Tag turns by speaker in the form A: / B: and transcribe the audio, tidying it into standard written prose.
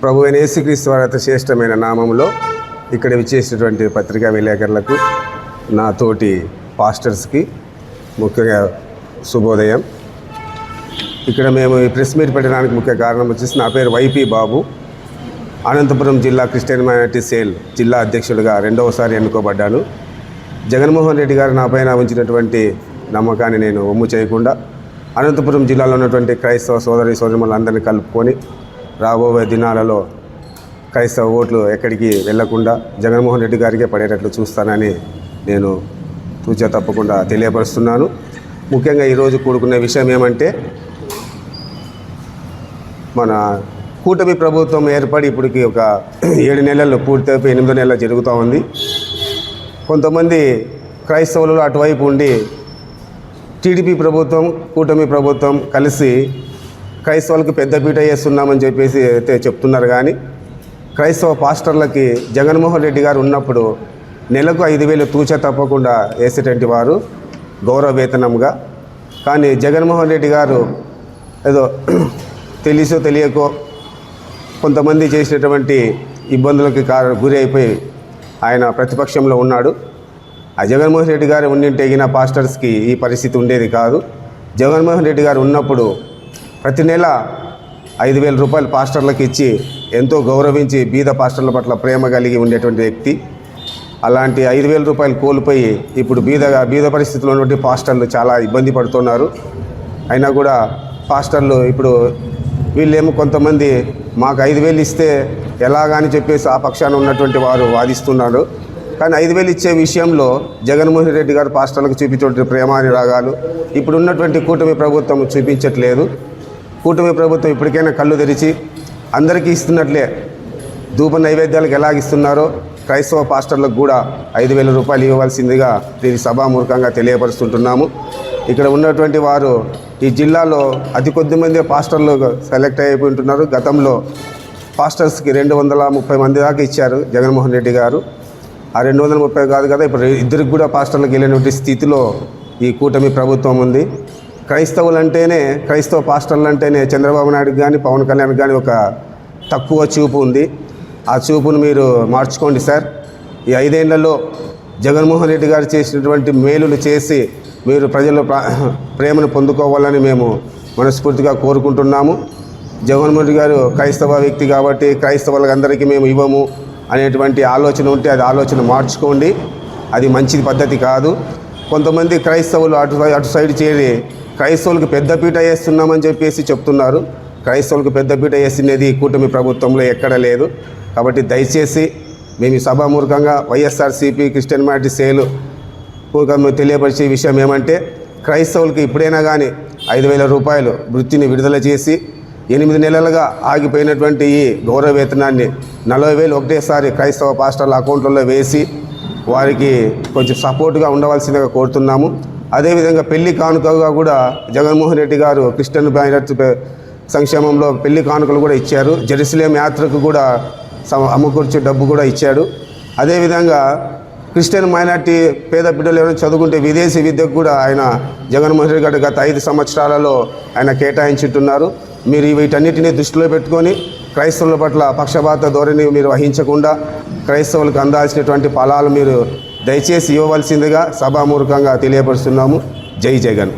A: ప్రభు అయిన యేసుక్రీస్తు వారి అతి శ్రేష్టమైన నామంలో ఇక్కడ విచ్చేసినటువంటి పత్రికా విలేకరులకు, నా తోటి పాస్టర్స్కి ముఖ్యంగా శుభోదయం. ఇక్కడ మేము ఈ ప్రెస్ మీట్ పెట్టడానికి ముఖ్య కారణం వచ్చేసి, నా పేరు వైపీ బాబు, అనంతపురం జిల్లా క్రిస్టియన్ మైనారిటీ సేల్ జిల్లా అధ్యక్షుడిగా రెండవసారి ఎన్నుకోబడ్డాను. జగన్మోహన్ రెడ్డి గారు నా పైన ఉంచినటువంటి నమ్మకాన్ని నేను ఒమ్ము చేయకుండా, అనంతపురం జిల్లాలో ఉన్నటువంటి క్రైస్తవ సోదరులందరినీ కలుపుకొని రాబోయే దినాలలో క్రైస్తవ ఓట్లు ఎక్కడికి వెళ్లకుండా జగన్మోహన్ రెడ్డి గారికే పడేటట్లు చూస్తానని నేను తూచా తప్పకుండా తెలియపరుస్తున్నాను. ముఖ్యంగా ఈరోజు కూడుకునే విషయం ఏమంటే, మన కూటమి ప్రభుత్వం ఏర్పడి ఇప్పటికి ఒక 7 నెలలు పూర్తయిపోయి 8వ నెల జరుగుతూ ఉంది. కొంతమంది క్రైస్తవులు అటువైపు ఉండి టీడీపీ ప్రభుత్వం, కూటమి ప్రభుత్వం కలిసి క్రైస్తవులకు పెద్దపీట వేస్తున్నామని చెప్పేసి అయితే చెప్తున్నారు. కానీ క్రైస్తవ పాస్టర్లకి జగన్మోహన్ రెడ్డి గారు ఉన్నప్పుడు నెలకు 5,000 తూచా తప్పకుండా వేసేటువంటి వారు గౌరవ వేతనంగా. కానీ జగన్మోహన్ రెడ్డి గారు ఏదో తెలిసో తెలియకో కొంతమంది చేసినటువంటి ఇబ్బందులకి గురి అయిపోయి ఆయన ప్రతిపక్షంలో ఉన్నాడు. ఆ జగన్మోహన్ రెడ్డి గారు ఉండింటేగిన పాస్టర్స్కి ఈ పరిస్థితి ఉండేది కాదు. జగన్మోహన్ రెడ్డి గారు ఉన్నప్పుడు ప్రతి నెల 5,000 రూపాయలు పాస్టర్లకు ఇచ్చి ఎంతో గౌరవించి బీద పాస్టర్ల పట్ల ప్రేమ కలిగి ఉండేటువంటి వ్యక్తి. అలాంటి 5,000 రూపాయలు కోల్పోయి ఇప్పుడు బీద పరిస్థితుల్లో ఉన్నటువంటి పాస్టర్లు చాలా ఇబ్బంది పడుతున్నారు. అయినా కూడా పాస్టర్లు ఇప్పుడు వీళ్ళేమో కొంతమంది మాకు 5,000 ఇస్తే ఎలాగని చెప్పేసి ఆ పక్షాన ఉన్నటువంటి వారు వాదిస్తున్నారు. కానీ 5,000 ఇచ్చే విషయంలో జగన్మోహన్ రెడ్డి గారు పాస్టర్లకు చూపించేటువంటి ప్రేమానురాగాలు ఇప్పుడు ఉన్నటువంటి కూటమి ప్రభుత్వం చూపించట్లేదు. కూటమి ప్రభుత్వం ఇప్పటికైనా కళ్ళు తెరిచి అందరికీ ఇస్తున్నట్లే ధూప నైవేద్యాలకు ఎలాగిస్తున్నారో క్రైస్తవ పాస్టర్లకు కూడా 5,000 రూపాయలు ఇవ్వవలసిందిగా దీని సభామూర్ఖంగా తెలియపరుస్తుంటున్నాము. ఇక్కడ ఉన్నటువంటి వారు ఈ జిల్లాలో అతి కొద్ది మంది పాస్టర్లు సెలెక్ట్ అయిపోతుంటున్నారు. గతంలో పాస్టర్స్కి 230 మంది దాకా ఇచ్చారు జగన్మోహన్ రెడ్డి గారు. ఆ 230 కాదు కదా, ఇప్పుడు ఇద్దరికి కూడా పాస్టర్లకు వెళ్ళినటువంటి స్థితిలో ఈ కూటమి ప్రభుత్వం ఉంది. క్రైస్తవ పాస్టర్లు అంటేనే చంద్రబాబు నాయుడుకి కానీ పవన్ కళ్యాణ్కి కానీ ఒక తక్కువ చూపు ఉంది. ఆ చూపును మీరు మార్చుకోండి సార్. ఈ 5 ఏళ్లలో జగన్మోహన్ రెడ్డి గారు చేసినటువంటి మేలులు చేసి మీరు ప్రజల ప్రేమను పొందుకోవాలని మేము మనస్ఫూర్తిగా కోరుకుంటున్నాము. జగన్మోహన్ రెడ్డి గారు క్రైస్తవ వ్యక్తి కాబట్టి క్రైస్తవులందరికీ మేము ఇవ్వము అనేటువంటి ఆలోచన ఉంటే అది ఆలోచన మార్చుకోండి. అది మంచి పద్ధతి కాదు. కొంతమంది క్రైస్తవులు అటు సైడ్ చేరి క్రైస్తవులకు పెద్దపీట వేస్తున్నామని చెప్పేసి చెప్తున్నారు. క్రైస్తవులకు పెద్దపీట వేసినది కూటమి ప్రభుత్వంలో ఎక్కడ లేదు. కాబట్టి దయచేసి మేము సభామూర్ఖంగా వైఎస్ఆర్సీపీ క్రిస్టియన్ మైనారిటీ సేల్ తెలియపరిచే విషయం ఏమంటే, క్రైస్తవులకి ఇప్పుడైనా కానీ 5,000 రూపాయలు వృత్తిని విడుదల చేసి 8 నెలలుగా ఆగిపోయినటువంటి ఈ గౌరవ వేతనాన్ని 40,000 ఒకటేసారి క్రైస్తవ పాస్టర్ల అకౌంట్లలో వేసి వారికి కొంచెం సపోర్ట్గా ఉండవలసిందిగా కోరుతున్నాము. అదేవిధంగా పెళ్లి కానుకగా కూడా జగన్మోహన్ రెడ్డి గారు క్రిస్టియన్ మైనారిటీ సంక్షేమంలో పెళ్లి కానుకలు కూడా ఇచ్చారు. జెరూసలేం యాత్రకు కూడా అమ్మకూర్చే డబ్బు కూడా ఇచ్చాడు. అదేవిధంగా క్రిస్టియన్ మైనారిటీ పేద బిడ్డలు ఎవరైనా చదువుకుంటే విదేశీ విద్యకు కూడా ఆయన జగన్మోహన్ రెడ్డి గారు గత 5 సంవత్సరాలలో ఆయన కేటాయించుంటున్నారు. మీరు వీటన్నిటినీ దృష్టిలో పెట్టుకొని క్రైస్తవుల పట్ల పక్షపాత ధోరణి మీరు వహించకుండా క్రైస్తవులకు అందాల్సినటువంటి ఫలాలు మీరు దయచేసి ఇవ్వవలసిందిగా సభామూర్ఖంగా తెలియపరుస్తున్నాము. జై జగన్.